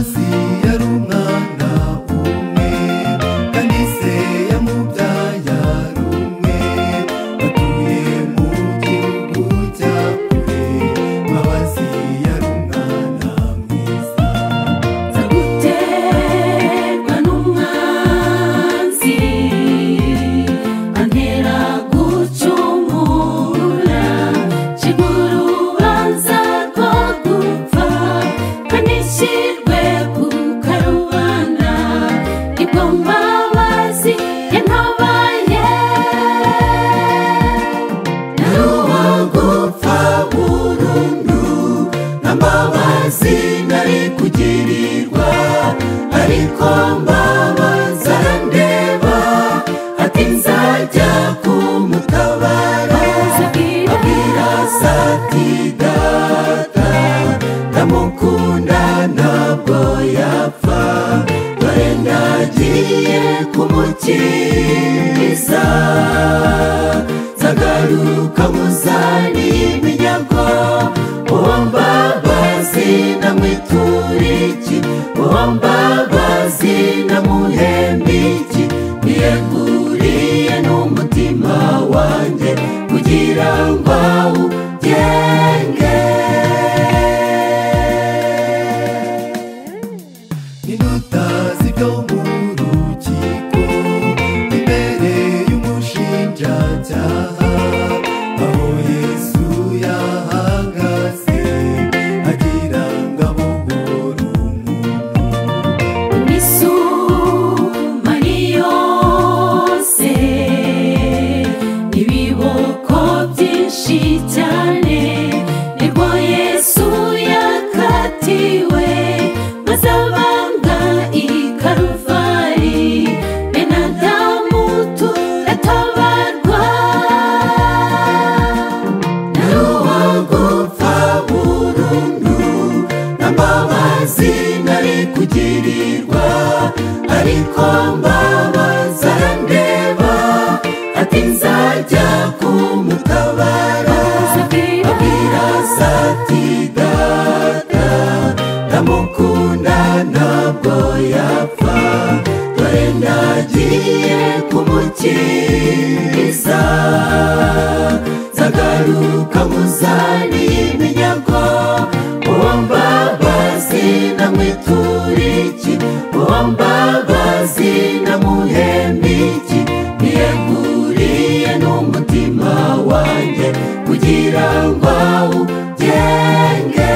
Mbabazi yari umwana umwe kandi se yamubyaye ari umwe, batuye mu gihugu cya kure. Mbabazi yari umwana mwiza. Nzaguterwa n'umwanzi antera gucumura, ncirwa urubanza rwo gupfa kanishyirwe ku karubanda, nibwo Mbabazi yantabaye. Nari uwo gupfa burundu, nta mbabazi nari kugirirwa, ariko Mbabazi arandeba ati nzajya kumutabara. Abwira se ati data ndamukunda ntabwo yapfa, dore ndagiye kumukiza, nzagaruka muzane iminyago. Uwo Mbabazi namwitura iki? Uwo Mbabazi namuhemba iki? niyeguriye n'umutima wanjye kugira ngo awugenge. Ntutazi ibyo mu rukiko imbere y'umushinjacyaha, aho Yesu yahagaze agira ngo abohore umuntu. Imisumari yose n'ibiboko byinshi cyane nibwo Yesu yakatiwe, maze abambwa i Karuvari. Bene Adamu turatabarwa. Nari uwo gupfa burundu, nta mbabazi nari kugirirwa, ariko Mbabazi arandeba ati nzajya kumutabara. Abwira se ati data ndamukunda ntabwo yapfa, dore ndagiye kumukiza, nzagaruka muzane iminyago. Uwo Mbabazi namwitura iki? Uwo Mbabazi namuhemba iki? niyeguriye n'umutima wanjye kugira ngo awugenge.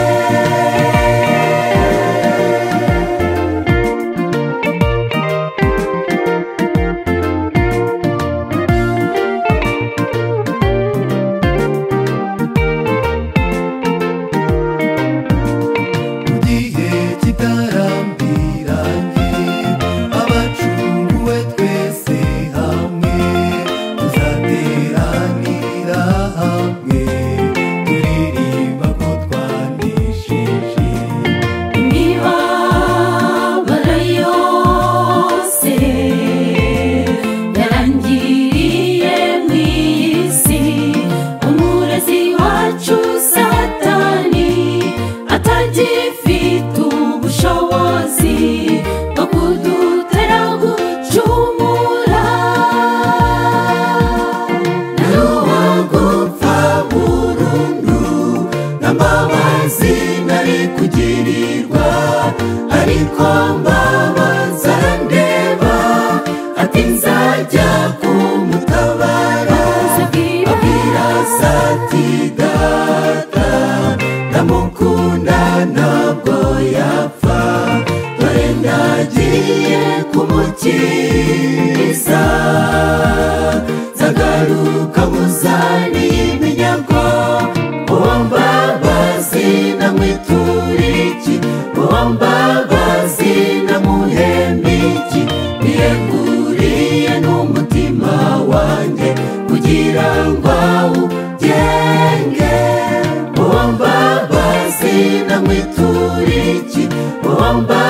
Mu gihe kitarambiranye abacunguwe twese hamwe, tuzateranira hamwe turirimba ko twanesheje. Imibabaro yose yarangiriye mu isi, umurezi wacu Satani atagifite ubushobozi bwo kudutera gucumura. Nari uwo gupfa burundu, nta mbabazi nari kugirirwa, ariko Mbabazi arandeba ati nzajya kumutabara. Abwira se ati data ndamukunda ntabwo yapfa, dore ndagiye kumukiza, nzagaruka muzane iminyago. Uwo Mbabazi namwitura iki? Uwo Mbabazi namuhemba iki? niyeguriye n'umutima wanjye kugira ngo awugenge. Uwo Mbabazi namwitura iki? Uwo Mbabazi